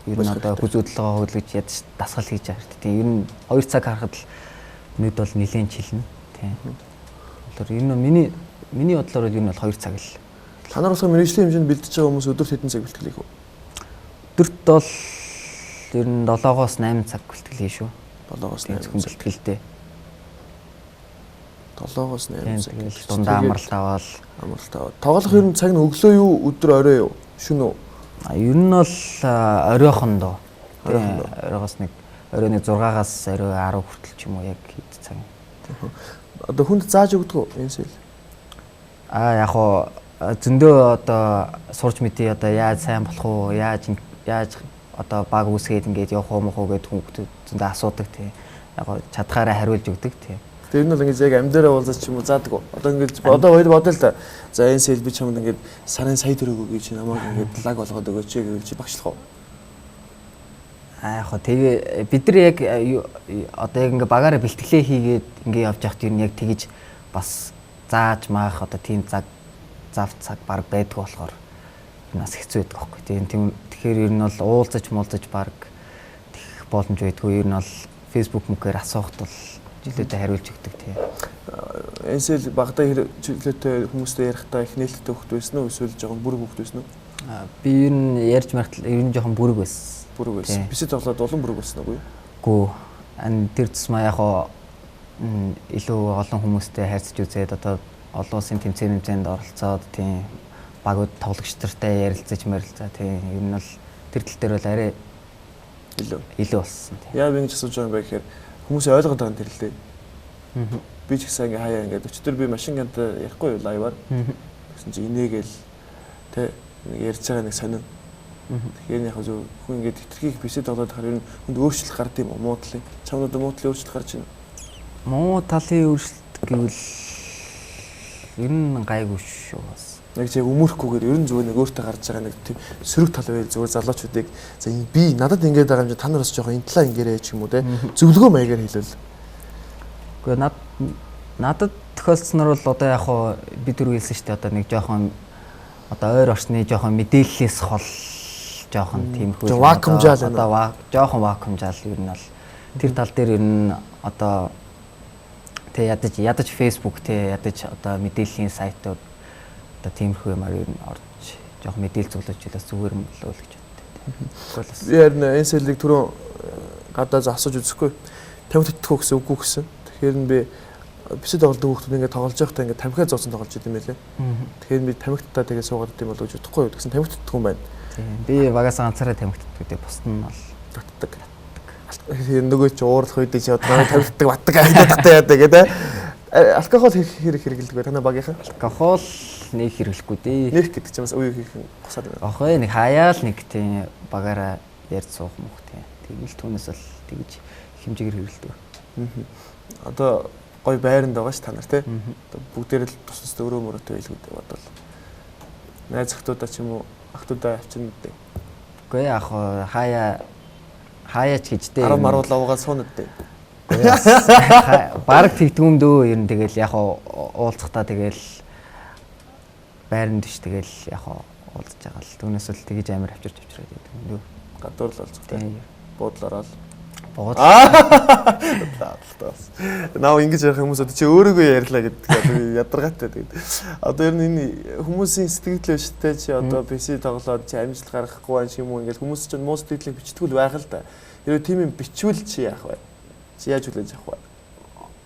ер нь одоо хүзүүдлогоо хөглөж ядаж дасгал хийж байгаа хэрэгтэй. Тийм ер нь 2 цаг харахад л нүд бол нэлээд чилнэ. Тийм. Тэгэхээр ер нь миний бодлоор ер нь бол 2 цаг л. Та нар болохоор мэргэжлийн хэмжээнд бэлдэж байгаа хүмүүс өдөрт хэдэн цаг бэлтгэлээ хөө? Өдөрт бол ер нь 7-оос 8 цаг бэлтгэлээ шүү. 7-оос 8 цаг бэлтгэлтэй. 7-оос 8 цаг. Дундаа амралт аваад тоглох ер нь цаг нь өглөө юу өдөр орой юу? Шөнө үү? Ер нь бол оройхон доо. Оройгоос нэг оройн 6-аас орой 10 хүртэл ч юм уу яг хэд цаг. Одоо хүнд зааж өгдөг үү энэ сэл? Яг хоо зөндөө одоо сурч мэдээ одоо яаж сайн болох уу, яаж одоо баг үсгээд ингээд явах уу мох уу гэд хүмүүс зөндөө асуудаг тийм. Яг чадхаараа хариулж өгдөг тийм. Тэр нь бол ингээд яг амьдаараа уулзаж ч юм уу заадаг уу? Одоо ингээд одоо хоёр бодоо л та. За энэ сэл би чамд ингээд сарын сая төгрөг өгье чи намайг ингээд лаг болгоод өгөөч гэвэл чи багшлах уу? Яг хоо тэгээ бид нар яг одоо яг ингээ багаараа бэлтгэлээ хийгээд ингээ явж байхад юу яг тэгэж бас зааж маах одоо тийм зав цаг баг байдг болохоор нас хэцүү байдаг байхгүй тийм тэгэхээр ер нь бол уулзаж муулзаж баг тэгэх боломж байдгүй ер нь бол фэйсбુક мөгээр асуухад бол жилүүдэд хариулж өгдөг тийм энэсэл багтаа жилүүтэй хүмүүстэй ярихдаа их нээлттэй хөвгт байсан уу эсвэл жоохон бүрэг хөвгт байсан уу? Би ер нь ярьж мартал ер нь жоохон бүрэг байсан. Бүрэг байсан. Бисэд тоглоод улам бүрэг байсан уу? Гүү. Тэр тусмаа яг илүү олон хүмүүстэй харьцаж үзээд одоо олон улсын тэмцээнд оролцоод тийм багууд тоглогч нартай ярилцаж мэрилцаа тийм ер нь бол тэр тал дээр бол арай илүү болсон тийм. Яа би ингэж асууж байгаа юм бэ гэхээр хүмүүсээ ойлгоод байгаа юм тэр л дээ. Би ч гэсэн ингээ хаяа ингээ өчтөр би машин гантай ярихгүй юу лайваар. Тэгсэн чи инээгээл тэ ярьж байгаа нэг сонин. Тэгэхээр яг зөв хүн ингээ хитрхийг бисэд тоглоод хараа ер нь хүнд өөрчлөлт гард юм уу муудлын. Чамд одоо муудлын өөрчлөлт гарч байна. Муу талын өөрчлөлт гэвэл ер нь гайгүй шүү бас. Нэг яг өмөрөхгүйгээр ер нь зүгээр нэг өөртөө гарч байгаа нэг тийм сөрөг тал байл зүгээр залуучуудыг за би надад ингэж байгаа юм чи та нараас жоохон энэ талаа ингээрэй ч юм уу те зөвлөгөө маягаар хэлвэл. Гэхдээ надад тохиолдсноор бол одоо яг хоо бид түр хэлсэн шүү дээ одоо нэг жоохон одоо ойр орчны жоохон мэдээллээс хол жоохон тиймхүү вакуумжаал одоо жоохон вакуумжаал ер нь бол тэр тал дээр ер нь одоо тэ ядаж фэйсбુક тэ ядаж одоо мэдээллийн сайтууд одоо тиймэрхүү юмар ер нь орж жоохон мэдээлэл зөвлөж илээс зүгээр юм болов уу гэж боддог. Би харин энэ сэлийг түрүү гадаас асууж үзэхгүй 50 тэтгэх гэсэн үгүй гэсэн. Тэгэхээр би бисэд тоглодог хүмүүс ингээд тоглож байхдаа ингээд 50-аа зоосон тоглож идэм байлээ. Тэгэхээр би 50-таа тэгээ суугаад идэм болов гэж бодохгүй юу гэсэн 50 тэтгэх юм байна. Би багаас ганцаараа 50 тэтгэдэг бусд нь бол татдаг. Нөгөө чи уурлах үед чи одоо 50 тэтгэх батдаг айдадагтай яадаг гэдэг. Алкогол хэрэглэдэг бай танаа багийнхан. Алкогол нэг хэрэглэхгүй дээ. Нэг гэдэг чинь бас үе хийх гусаад байна. Охой нэг хаяал нэг тийм багаараа ярьж суух мөх тийм. Тэгэл түүнээс бол тэгж хэмжээгээр хэрэглэдэг. Одоо гой байранд байгаа ш та нар тий. Бүгдээр л тус тус өрөө мөрөтэй байлгүй бодвол. Найз захтуудаа ч юм уу ахтуудаа авчин дээ. Үгүй яг хаяач гэжтэй. 10 маруул аваад суунад дээ. Бараг тэгдгүм дөө ер нь тэгэл яг уулзахтаа тэгэл байранд биш тэгэл яг уулзж байгаа л түүнээс л тэгж амар авчирч байдаг юм дөө. Гадуур л уулзахтай. Буудлаараа л Наа ингэж ярих хүмүүсүүд чи өөрийгөө ярьлаа гэдэг ядаргаатай тэгээд одоо ер нь энэ хүмүүсийн сэтгэл өштэй чи одоо PC тоглоод чи амжилт гаргахгүй байх юм уу ингээл хүмүүс чинь муу сэтгэлийг бичтгүүл байх л да. Ерөө тийм юм бичвэл чи яах вэ? Чи яаж хүлээж авах вэ?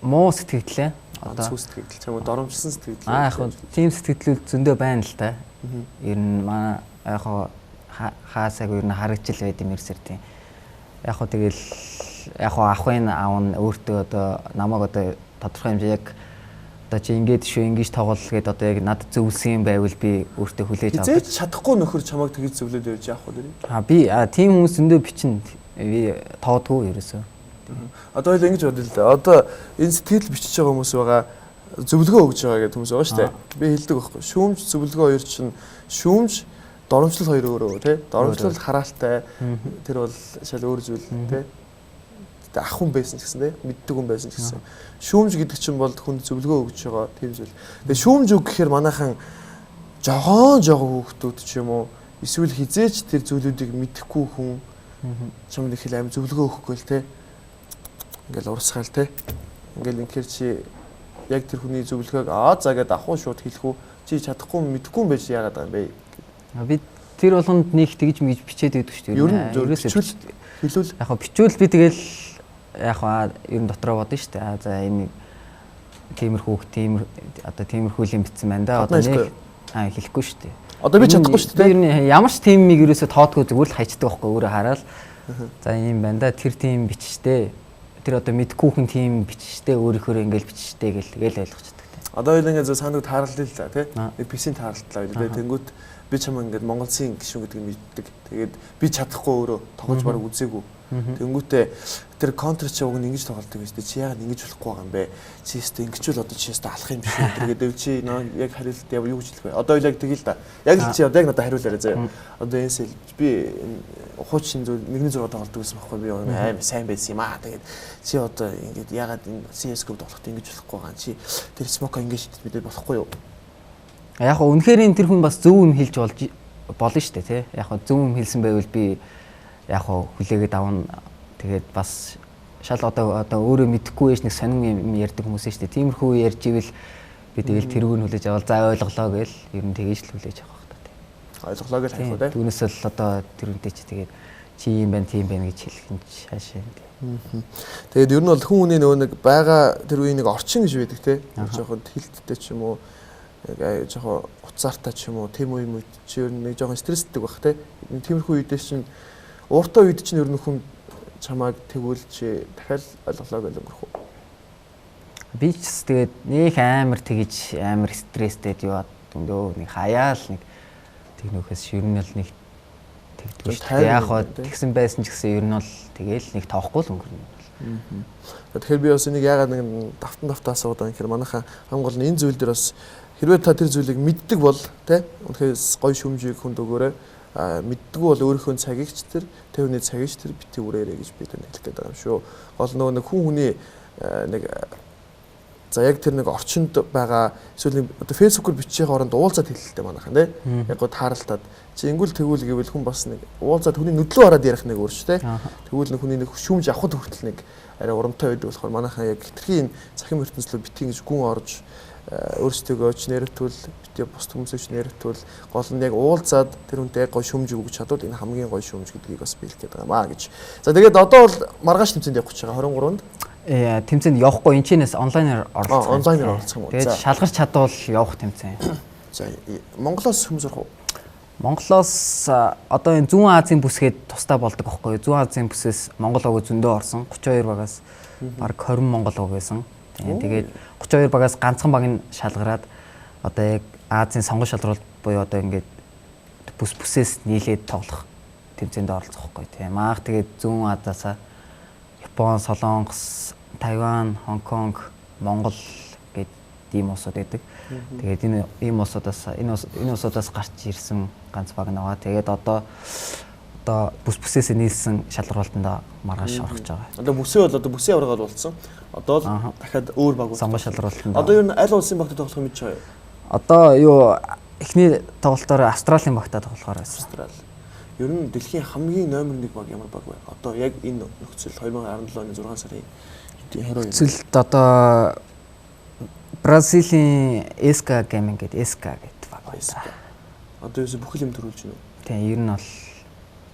Муу сэтгэлээ одоо сүү сэтгэл чамд доромжсон сэтгэл. Яг тийм сэтгэлүүд зөндөө байна л да. Ер нь манай яг хаасаг ер нь харагдчихл байд юм ерсэр тийм. Яг хөө тэгэл яг хөө ахын аав нь өөртөө одоо намайг одоо тодорхой хэмжээ яг одоо чи ингэж шүү ингэж тоглол гэдээ одоо яг надад зөвлөсөн юм байвал би өөртөө хүлээж авдаг. Хизээч чадахгүй нөхөр чамайг тэгж зөвлөд явж яах вэ? Би тийм хүмүүс зөндөө бичнэ. Би тоодгүй ерөөсөө. Одоо л ингэж бодъё л да. Одоо энэ сэтгэл бичиж байгаа хүмүүс байгаа зөвлөгөө өгж байгаа гэдэг хүмүүс байгаа шүү дээ. Би хэлдэг байхгүй. Шүүмж зөвлөгөө хоёр чинь шүүмж доромжлол хоёр өөрөө тий. Доромжлол хараалтай. Тэр бол шал өөр зүйл тий. Тэ ах хүн байсан ч гэсэн тий. Мэддэг хүн байсан ч гэсэн. Шүүмж гэдэг чинь бол хүнд зөвлөгөө өгж байгаа тийм зүйл. Тэгээ шүүмж үг гэхээр манайхан жогоон хүүхдүүд ч юм уу эсвэл хизээч тэр зүйлүүдийг мэдэхгүй хүн чамд их аим зөвлөгөө өгөхгүй л тий. Ингээл урсгаал тий. Ингээл инхээр чи яг тэр хүний зөвлөгөөг за гэдээ ахуй шууд хэлэх үү? Чи чадахгүй мэдэхгүй юм байж яагаад байгаа юм бэ? Би тэр болгонд нэг тэгж мэгж бичээд өгдөг шүү дээ. Ер нь зөвлөж хэлвэл яг хаа бичвэл би тэгэл яг ер нь дотроо бодно шүү дээ. За энэ тиймэрхүү одоо тиймэрхүү юм бичсэн байна да. Одоо нэг хэлэхгүй шүү дээ. Одоо би чадахгүй шүү дээ. Ер нь ямар ч тиймийг ерөөсө тоодгүй зүгээр л хайчдаг байхгүй өөрөө хараад. За ийм байна да. Тэр тийм бичжтэй. Тэр одоо мэдгүй хүн тийм бичжтэй өөрийнхөө ингээл бичжтэй гэл ойлгочтой. Одоо л ингээд санаг таарлаа л да тий. Нэг PC-ийн таарлаа үү. Тэнгүүт би чамаа ингээд Монголын гишүүн гэдгийг мэддэг. Тэгээд би чадахгүй өөрөө тоглож бараг үзээгүй. Тэнгүүтээ тэр контр чи уг нь ингэж тоглолдог байж тээ. Чи яагаад ингэж болохгүй байгаа юм бэ? Чи өстө ингэчүүл одоо чи өстө алах юм биш үү? Тэгээд чи яг хариулт яв юу гэж хэлэх вэ? Одоо л яг тэгэл да. Яг л чи одоо яг надад хариулаарай заяа. Одоо энэсэл би хуучин зүйл 1-6 тоглолдог гэсэн байхгүй би аим сайн байсан юм аа. Тэгээд чи одоо ингэж яагаад энэ CS:GO-д тоглоход ингэж болохгүй байгаа. Чи тэр смока ингэж бид болохгүй юу? Яг нь үнэхээр тэр хүн бас зөв юм хэлж болно шүү дээ тий. Яг нь зөв юм хэлсэн байвал би яг хүлээгээд авна. Тэгээд бас шал одоо өөрөө мэдэхгүй ээж нэг сонин юм ярьдаг хүмүүс шүү дээ. Тиймэрхүү ярьж ивэл би тэгэл тэрүүг нь хүлээж авал за ойлголоо гэл ер нь тэгэж л хүлээж авах хэрэгтэй тий. Ойлголоо гэл хайх уу тий. Түүнээс л одоо тэрүүнтэй чи тэгээд чи юм байна тийм байна гэж хэлэх нь хаашаа тий. Тэгээд ер нь бол хүн хүний нөгөө нэг байгаа тэр үеийн нэг орчин гэж байдаг тий. Жоохон хилттэй ч юм уу яг жоохон уцаартай ч юм уу тийм үе юм чи ер нь нэг жоохон стресстэй байх тий. Тиймэрхүү үедээ чинь ууртай үед чинь ер нь хүн чамайг тэгвэл чи дахиад ойлголоо гэж өнгөрөх үү? Би ч тэгээд нэг амар тэгж амар стресстэйд яваад өндөө нэг хаяал нэг тэгнөхөөс ер нь л нэг тэгдэггүй шүү дээ. Яг хоо тэгсэн байсан ч гэсэн ер нь бол тэгээл нэг тоохгүй л өнгөрнө. Тэгэхээр би бас энийг яагаад нэг давтан асууад байгаа юм гэхээр манайхаа хамгийн гол нь энэ зүйл дээр бас хэрвээ та тэр зүйлийг мэддэг бол тий үнэхээр гоё шүмжийг хүнд өгөөрэй. Мэддэггүй бол өөрийнхөө цагийг ч тэр хүний цагийг ч тэр бити үрээрэй гэж би тань хэлэх гээд байгаа юм шүү. Гол нөгөө нэг хүн хүний нэг за яг тэр нэг орчинд байгаа эсвэл одоо фэйсбүүкээр бичих оронд уулзаад хэлэлтэй манайхан тий. Яг гоо тааралтаад чи ингүүл тэгвэл гэвэл хүн бас нэг уулзаад хүний нүдлөө хараад ярих нэг өөр шүү тий. Тэгвэл нэг хүний нэг шүүмж авахд хүртэл нэг арай урамтай байдаг болохоор манайхан яг хитрхийн цахим ертөнцлөө бити ингэж гүн орж өөрсдөө ч нэрвтүүл бити бус хүмүүсч нэрвтүүл гол нь яг уулзаад тэр хүнтэй гоё шүмж өгч чадвал энэ хамгийн гоё шүмж гэдгийг бас биелэх гээд байгаа юм аа гэж. За тэгээд одоо бол маргааш тэмцээнд явах гэж байгаа 23-нд. Тэмцээнд явахгүй энэ чинээс онлайнаар оролцох. Онлайнаар оролцох юм уу? Тэгээд шалгарч чадвал явах тэмцээн. За Монголоос хүмүүс орох уу? Монголоос одоо энэ Зүүн Азийн бүсгээд тусдаа болдог байхгүй юу? Зүүн Азийн бүсээс Монгол ог зөндөө орсон. 32 багаас баг 20 Монгол ог байсан. Тэгээд 32 багаас ганцхан баг нь шалгараад одоо яг Азийн сонгон шалралт буюу одоо ингээд бүсээс нийлээд тоглох тэмцээнд оролцох байхгүй тийм. Маах тэгээд Зүүн Азиасаа Япон, Солонгос, Тайван, Хонконг, Монгол гэд ийм улсууд байдаг. Тэгээд энэ ийм улсуудаас энэ улсуудаас гарч ирсэн ганц баг наваа. Тэгээд одоо бүсээс нийлсэн шалралтанд маргааш орох гэж байгаа. Одоо бүсээ бол одоо бүсийн аврагаад болцсон. Одоо л дахиад өөр баг сонгон шалралтанд. Одоо ер нь аль улсын багтад тоглох мэдэж байгаа юу? Одоо юу эхний тоглолтоор Австралийн багтаа тоглохоор байсан. Австрали. Ер нь дэлхийн хамгийн номер 1 баг ямар баг вэ? Одоо яг энэ нөхцөл 2017 оны 6 сарын 22-нд нөхцөлд одоо Бразилийн SK Gaming гэдэг SK гэдэг баг байна. Одоо юу бүхэл юм төрүүлж байна уу? Тийм, ер нь бол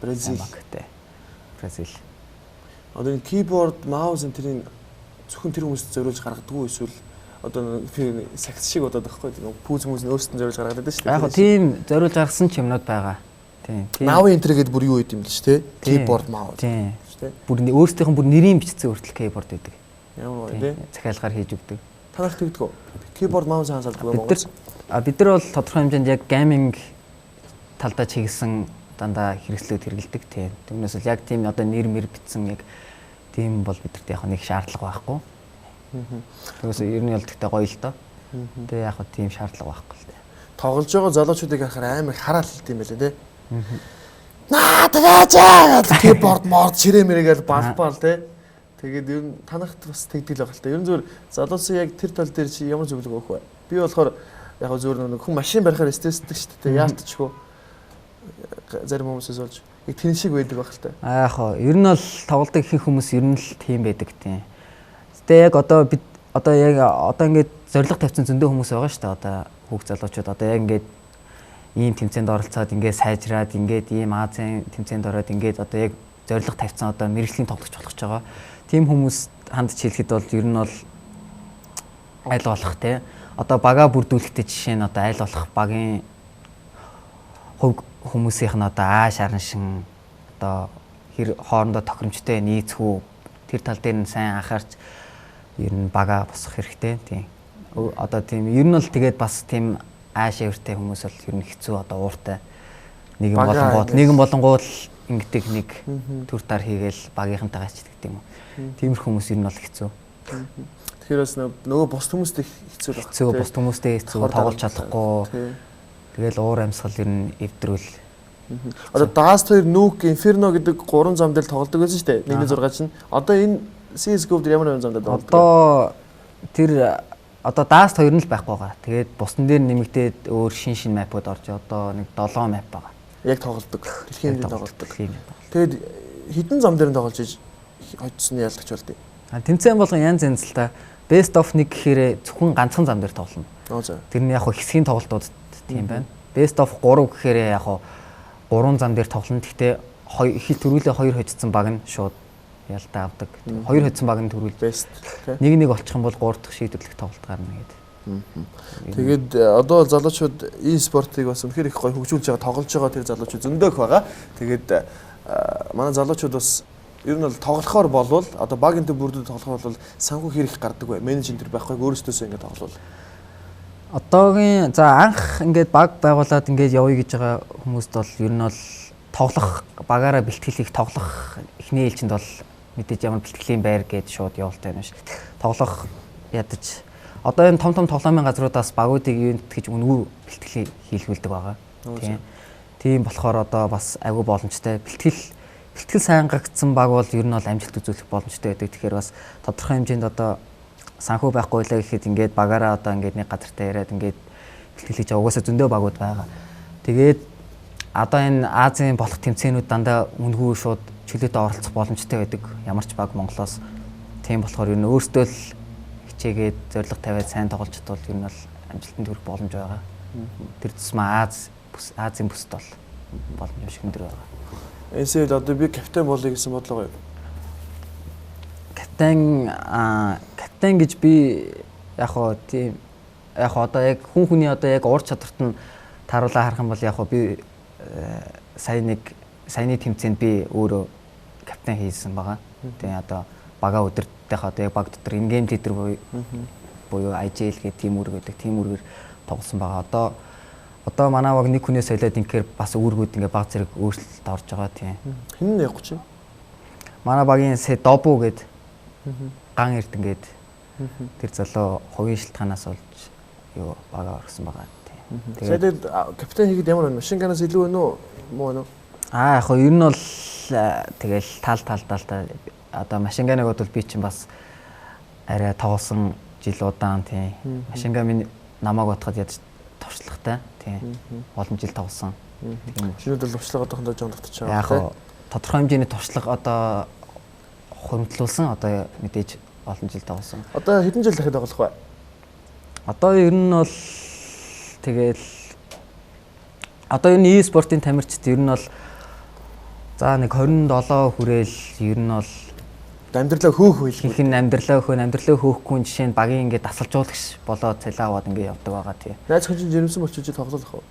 Бразил багтай. Бразил. Одоо энэ keyboard, mouse энэ зөвхөн тэр хүмүүст зориулж гаргадаггүй эсвэл одоо сакс шиг бодоод байхгүй тийм пүүз хүмүүс өөрсдөө зориулж гаргадаг шүү дээ. Яг тийм зориулж гаргасан ч юмнууд байгаа. Тийм. Mouse энэ гэдэг бүр юу гэдэг юм л шүү дээ. Keyboard, mouse. Тийм. Шүү дээ. Бүр өөрсдийнх нь бүр нэрийн бичсэн хүртэл keyboard гэдэг. Ямар вэ тийм? Захиалгаар хийж өгдөг. Танах тэгдэг үү? Keyboard mouse хаансалдаг юм уу? Бид нар бол тодорхой хэмжээнд яг гейминг талдаа чиглэсэн дандаа хэрэгслүүд хэрэгэлдэг тийм. Түүнээс л яг тийм одоо нэр мэр битсэн яг тийм бол бидэрт яг нэг шаардлага байхгүй. Тэгээс ер нь бол тэгтээ гоё л доо. Тэгээ яг тийм шаардлага байхгүй л дээ. Тоглож байгаа залуучуудыг харахаар амар хараал хэлт юм байлээ тий. Наа тагаачаа keyboard мод ширэмэргээл балбал тий. Тэгээд ер нь танахт бас тэгдэг л байгаа л та. Ер нь зөвхөн залуусын яг тэр тал дээр чи ямар зөвлөгөө өгөх вэ? Би болохоор яг зөвхөн нэг хүн машин барихаар стрессдэг шүү дээ. Яалтчгүй. Зарим хүмүүсээс болж яг тэр шиг байдаг байх л та. Яг ер нь бол тоглолтог ихэнх хүмүүс ер нь л тийм байдаг тийм. Гэтэ яг одоо бид одоо ингээд зориг тавьсан зөндөө хүмүүс байгаа шүү дээ. Одоо хүүхд залуучууд одоо яг ингээд ийм тэмцээнд оролцоод ингээд сайжраад ингээд ийм Азийн тэмцээнд ороод ингээд одоо яг зориг тавьсан одоо мэргэжлийн тоглогч болох гэж байгаа. Тийм хүмүүс хандж хэлэхэд бол ер нь бол айл болох тий. Одоо бага бүрдүүлэхтэй жишээ нь одоо айл болох багийн хувь хүмүүсийнх нь одоо ааш араншин одоо хоорондоо тохиромжтой нийцхүү тэр тал дээр нь сайн анхаарч ер нь бага босох хэрэгтэй тийм. Одоо тийм ер нь бол тэгээд бас тийм ааш авиртай хүмүүс бол ер нь хэцүү одоо ууртай нэгэн болонгууд ингэдэг нэг төр тар хийгээл багийнхантайгаа ч гэдэг юм уу. Тиймэрхүү хүмүүс ер нь бол хэцүү. Тэгэхээр бас нөгөө бос хүмүүстэй хэцүү байх. Хэцүү бос хүмүүстэй хэцүү тоглож чадахгүй. Тэгэл уур амьсгал ер нь эвдрүүл. Одоо Dust 2 Nuke Inferno гэдэг 3 зам дээр тоглодог байсан шүү дээ. 1.6 чинь. Одоо энэ CS:GO дээр ямар зам дээр тоглодог? Одоо Dust 2 нь л байхгүй байгаа. Тэгээд бусдан дээр нэмэгдээд өөр шин мапууд орж одоо нэг 7 мап байгаа. Яг тоглодог. Дэлхийн дээр тоглодог. Тэгээд хідэн зам дээр нь тоглож иж хоцсны яллагч болдё. Тэмцээн болгон янз янз л та. Best of 1 гэхээр зөвхөн ганцхан зам дээр тоглоно. Тэр нь яг хэсгийн тоглолтууд тийм байна. Best of 3 гэхээр яг 3 зам дээр тоглоно. Гэхдээ их төрүүлээ 2 хоцсон баг нь шууд ялтаа авдаг. 2 хоцсон баг нь төрүүл best. Нэг олчих юм бол 3 дахь шийдвэрлэх тоглолт гарна гэдэг. Тэгээд одоо залуучууд e-спортыг бас үнэхээр их гоё хөгжүүлж байгаа, тоглож байгаа тэр залуучууд зөндөөх байгаа. Тэгээд манай залуучууд бас ер нь бол тоглохоор болвол одоо багийн төв бүрдүүд тоглохоор бол санхүү хэрэг гардаг бай. Менежмент байхгүй өөрөөсөө ингэ тоглол. Одоогийн анх ингээд баг байгуулад ингээд явъя гэж байгаа хүмүүст бол ер нь бол тоглох багаараа бэлтгэлийг тоглох эхний ээлжинд бол мэдээж ямар бэлтгэлийн байр гэж шууд явуултай байна шүү. Тоглох ядаж одоо энэ том тоглоомын газруудаас багуудыг ивент гэж үнгүү бэлтгэл хийлгүүлдэг байгаа. Тийм болохоор одоо бас айгүй боломжтой. Бэлтгэл сайн гагдсан баг бол ер нь бол амжилт үзүүлэх боломжтой байдаг. Тэгэхээр бас тодорхой хэмжээнд одоо санхүү байхгүй лээ гэхэд ингээд багаараа одоо ингээд нэг газартаа яриад ингээд бэлтгэл хийж угаасаа зөндөө багууд байгаа. Тэгээд одоо энэ Азийн болох тэмцээнүүд дандаа үнгүү шууд чөлөөтэй оролцох боломжтой байдаг. Ямар ч баг Монголоос тийм болохоор ер нь өөртөө л хичээгээд зориг тавиад сайн тоглож чадвал ер нь бол амжилтанд хүрэх боломж байгаа. Тэр тусмаа Азийн бүсд бол боломж шиг өндөр байгаа. Эсээд одоо би капитан болъё гэсэн бодлого юу? Капитан гэж би яг одоо яг хүний одоо яг ур чадварт нь тааруулаа харах юм бол яг би саяны тэмцээнд би өөрөө капитан хийсэн байгаа. Тэгээ одоо бага өдөртөйхөө одоо яг баг дотор ингейм лидер буюу IGL гэх тим үүрэг гэдэг тим үүргээр тоглосон байгаа. Одоо манай баг нэг хүнээс солиод ингээр бас үүргүүд ингээ баг зэрэг өөрчлөлт орж байгаа тийм. Хин нь явах чинь? Манай багийн Добу гэдэг ган эрдэнгээд тэр залуу хувийн шилтгаанаас болж юу бага орсон байгаа тийм. Тэгээд капитан хийгээд ямар байна? Машинганаас илүү байна уу? Муу байна уу? Яг ер нь бол тэгэл талдаа одоо машинганыг бодвол би чинь бас арай тоглосон жил удаан тийм. Машинган минь намайг бодоход ядаж туршлагатай тийм. Олон жил тоглосон. Шинүүд л туршлага одоохондоо жоон татчих байгаа. Яг тодорхой хэмжээний туршлага одоо хөрөнгөлүүлсэн одоо мэдээж олон жил тоглосон. Одоо хэдэн жил дахиад тоглох вэ? Одоо ер нь бол тэгэл одоо ер нь e-спортын тамирчид ер нь бол за нэг 27 хүрээл ер нь бол амьдралаа хөөх байл. Хин амьдралаа хөөхгүй жишээ нь багийн ингээд дасгалжуулагч болоод цалиа аваад ингээд явдаг байгаа тий. Найз хожин жирэмсэн болчих чи тоглох уу?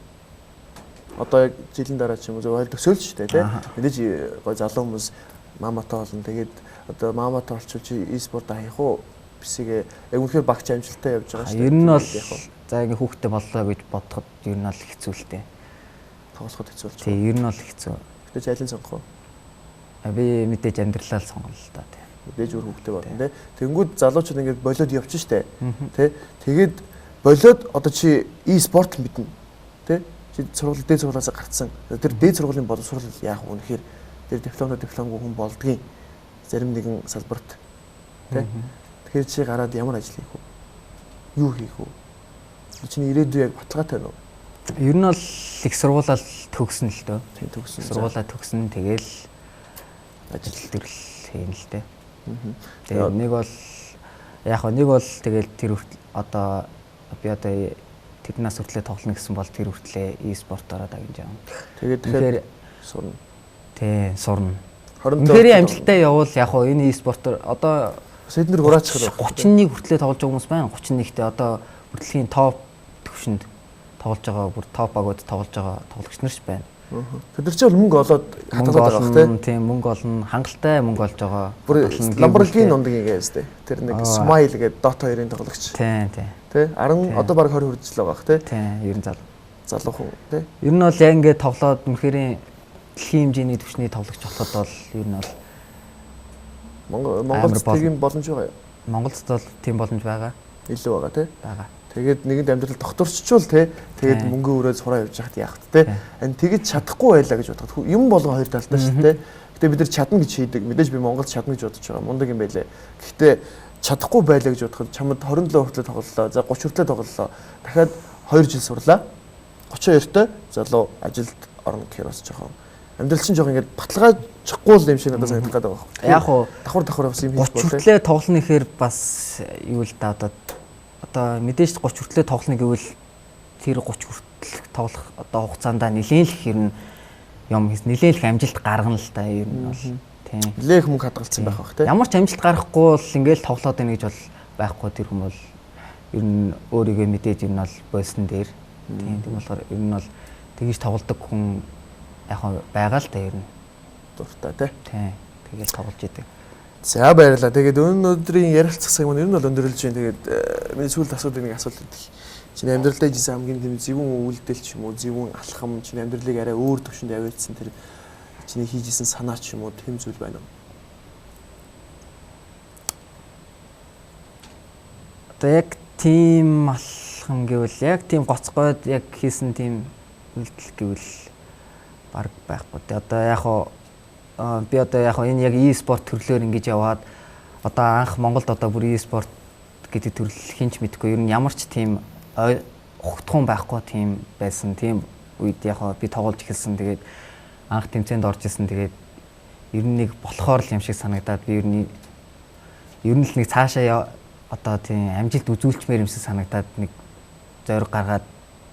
Одоо яг жилийн дараа ч юм уу зөв төсөөлж штэ тий. Мэдээж гой залуу хүмүүс маматай болно. Тэгээд одоо маматай олчвол чи e-спорт хаях уу? бисгээ яг үнэхээр багч амжилттай явж байгаа шүү дээ. Ер нь бол за ингээ хүүхдээ боллоо гэж бодоход ер нь бол хэцүү л дээ. Тоглоход хэцүү болж байгаа. Тий, ер нь бол хэцүү. Тэгэж айлын сонгох уу? Би мэдээж амьдралаа л сонголоо л да тий. Мэдээж өөр хүүхдээ болно тий. Тэнгүүд залуучууд ингээд болоод явчих штэ. Тий. Тэгээд болоод одоо чи e-спорт мэднэ. Тий. Чи сургууль дээд сургуулиас гарцсан. Тэр дээд сургуулийн боловсрол яах вэ гэхээр тэр дипломгүй хүн болдгийн зарим нэгэн салбарт. Тий. Тэгэхээр чи гараад ямар ажил хийх вэ? Юу хийх вэ? Чиний ирээдүй яг баталгаатай байна уу? Ер нь бол их сургуулаа төгснө л дөө. Тийм төгснө. Сургуулаа төгснө тэгэл ажил төрөл хийн л дээ. Тэгээ нэг бол яг нэг бол тэгэл тэр одоо би одоо тэднээс хүртлээ тоглоно гэсэн бол тэр хүртлээ e-спортоор дагнаж байгаа. Тэгэхээр сурна. Тий, сурна. Тэгэхээр амжилттай явбал яг хоо энэ e-спортоор одоо эднэр хураачих хэрэг 31 хүртлээ тоглож байгаа хүмүүс байна. 31-т одоо бүртгэлийн топ төвшөнд тоглож байгаа бүр топ багууд тоглож байгаа тоглогч нар ч байна. Тэд нар ч бол мөнгө олоод хатгалаад байгаа тийм мөнгө олно, хангалттай мөнгө олж байгаа. Бүр Lamborghini ундаг игээс тээ. Тэр нэг Smile гэдэг Dota 2-ын тоглогч. Тийм. Тэ 10 одоо баг 20 хүрч л байгаа бах тээ. Тийм, ер нь залуухан тээ. Ер нь бол яг ингээд тоглоод үнэхээр дэлхийн хэмжээний түвшний тоглогч болоход бол ер нь бол Монголд тийм боломж байгаа юу? Монголд бол тийм боломж байгаа. Илүү байгаа тий. Байгаа. Тэгээд нэгэнт амьдрал докторччул тий. Тэгээд мөнгө өрөөс хураа явж хахад яах вэ тий. Ань тэгэж чадахгүй байлаа гэж бодоход юм болгон хоёр талтай шүү дээ. Гэтэ бид нар чадна гэж хийдэг. Мэдээж би Монголд чадна гэж бодож байгаа. Мундаг юм байлээ. Гэхдээ чадахгүй байлаа гэж бодоход чамд 27 хүртэл тоглолоо. За 30 хүртэл тоглолоо. Дахиад 2 жил сурлаа. 32-той залуу ажилд орно гэхээр бас жоохон амьдрал чинь жоохон ингээд баталгаачихгүй л юм шиг надад санагдаад байгаа байхгүй. Яг уу давхар бас юм хийж болоо. 30 хүртлээ тоглоно гэхээр бас юу л да одоо мэдээж 30 хүртлээ тоглоно гэвэл тэр 30 хүртэл тоглох одоо хугацаанд нэлээд л хэрнэ юм нэлээд их амжилт гаргана л та ер нь бол тийм. Нэлээд мөнгө хадгалсан байх бах тийм. Ямар ч амжилт гаргахгүй бол ингээл тоглоод байна гэж бол байхгүй тэр хүн бол ер нь өөрийгөө мэдээж ер нь бол болсон дээр тийм болохоор ер нь бол тэгж тоглодог хүн яг байгаа л та ер нь дуртай тий. Тэгэл тоглож идэг. За баярлалаа. Тэгээд өнөөдрийн ярилцах цаг маань ер нь бол өндөрлж байна. Тэгээд миний сүүлд асуудаг нэг асуулт өгөх. Чиний амьдралдаа жисэн хамгийн тийм зөвүүн үйлдэл ч юм уу, зөвүүн алхам, чиний амьдралыг арай өөр төвшөнд аваадсан тэр чиний хийжсэн санаа ч юм уу тэм зүйл байна уу? Одоо яг тийм алхам гэвэл яг тийм гоцгойд яг хийсэн тийм үйлдэл гэвэл баг байхгүй. Одоо яг би одоо яг энэ яг e-спорт төрлөөр ингэж яваад одоо анх Монголд одоо бүр e-спорт гэдэг төрөл хинч мэдгүй. Ер нь ямар ч тийм ухтхан байхгүй тийм байсан. Тийм үед яг би тоглож эхэлсэн. Тэгээд анх тэмцээнд орж исэн. Тэгээд ер нь нэг болохоор л юм шиг санагдаад би ер нь л нэг цаашаа одоо тийм амжилт үзүүлчмээр юм шиг санагдаад нэг зориг гаргаад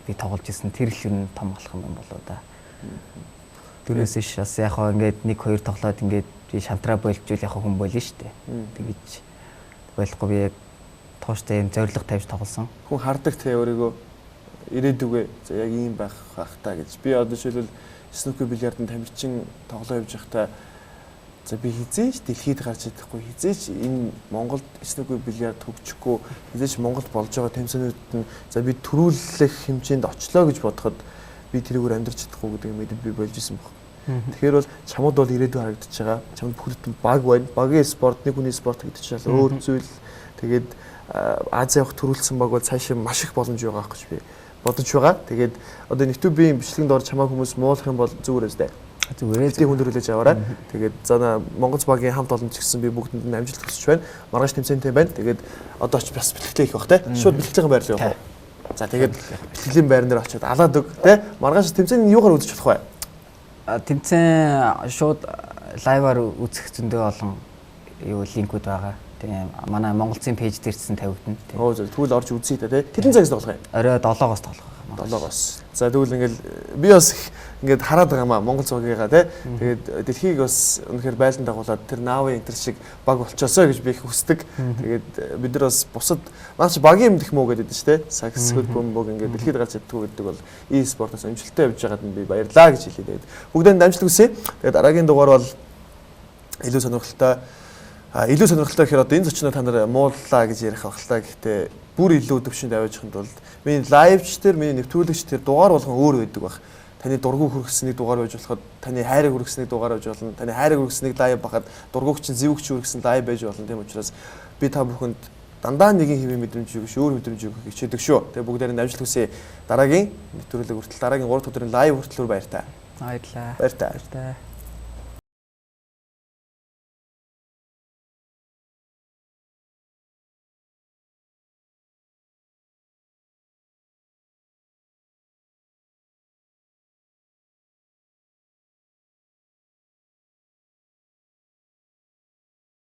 би тоглож исэн. Тэр л ер нь том алхам юм болоо да. Түрээс ш бас яг ингээд 1-2 тоглоод ингээд шантраа болжүүл яг хүн болно шүү дээ. Тэгэж болохгүй би яг тууштай юм зориг тавьж тоглосон. Хүн хардаг те өөрийгөө ирээдүгөө за яг ийм байх та гэж. Би одоо жишээлбэл снукер бильярдын тамирчин тоглоо явж байхдаа за би хизээч дэлхийд гарч идэхгүй хизээч энэ Монголд снукер бильярд хөгжихгүй хизээч Монголд болж байгаа тэмцээнүүдэд нь за би төрүүлэх хэмжээнд очлоо гэж бодоход би тэрүүгээр амьдарч чадахгүй гэдэг мэдэд би болж исэн баг. Тэгэхээр бол чамд бол ирээдүй харагдаж байгаа. Чамд бүхэлдэн баг байна. Багийн спорт, нэг хүний спорт гэдэг чинь өөр зүйл. Тэгээд Аз явах төрүүлсэн баг бол цаашаа маш их боломж байгаа гэж би бодож байгаа. Тэгээд одоо YouTube-ийн бичлэгэнд орж чамаа хүмүүс муулах юм бол зүгээрээс дээ. Зүгээрээ тийм хүн төрүүлж аваарай. Тэгээд за Монгол багийн хамт олон ч гэсэн би бүгдэнд нь амжилт хүсэж байна. Маргааш тэмцээнтэй байна. Тэгээд одоо ч бас бэлтгэлээ их бах те. Шууд бэлтэж байгаа байрлал явах. За тэгээд бэлтгэлийн байр дээр очиод алаад өг те. Маргааш тэмцээний юугаар үзэж болох вэ? Тэмцээн шууд лайваар үзэх зөндөө олон юу линкүүд байгаа. Тийм манай Монголын пэйж дээр ч тавигдана. Оо тэгвэл орж үзье та тий. Тэдэн цагаас тоглох юм. Орой 7-оос тоглох. 7-оос. За тэгвэл ингээл би бас ингээд хараад байгаа маа Монгол цоггийгаа тий. Тэгээд дэлхийг бас үнэхээр байлдан дагуулад тэр наавын интер шиг баг болчоосоо гэж би их хүсдэг. Тэгээд бид нар бас бусад маш багийн юм дэх мөө гэдэг шүү дээ. Сакс хөлбөмбөг ингээд дэлхийд гарч чаддгүй гэдэг бол e-спортоос амжилттай явж байгаад нь би баярлаа гэж хэлээ. Тэгээд бүгдэнд амжилт хүсье. Тэгээд дараагийн дугаар бол илүү сонирхолтой илүү сонирхолтой гэхээр одоо энэ зочноо та нар мууллаа гэж ярих авахлаа. Гэхдээ бүр илүү төвшөнд аваажихын тулд миний лайвч тэр миний нэвтрүүлэгч тэр дугаар болгон өөр байдаг баг. Таны дургуй хүргэснийг дугаар байж болоход таны хайрыг хүргэснийг дугаар байж болно. Таны хайрыг хүргэснийг лайв бахад дургуйч чинь зэвгч хүргэсэн лайв байж болно. Тийм учраас би та бүхэнд дандаа нэгэн хэвийн мэдрэмж өгөх, өөр мэдрэмж өгөх хичээдэг шүү. Тэгээ бүгдээр нь амжилт хүсье. Дараагийн нэвтрүүлэг хүртэл дараагийн 3 дахь өдрийн лайв хүртэл баяртай. Баярлалаа. Баяртай.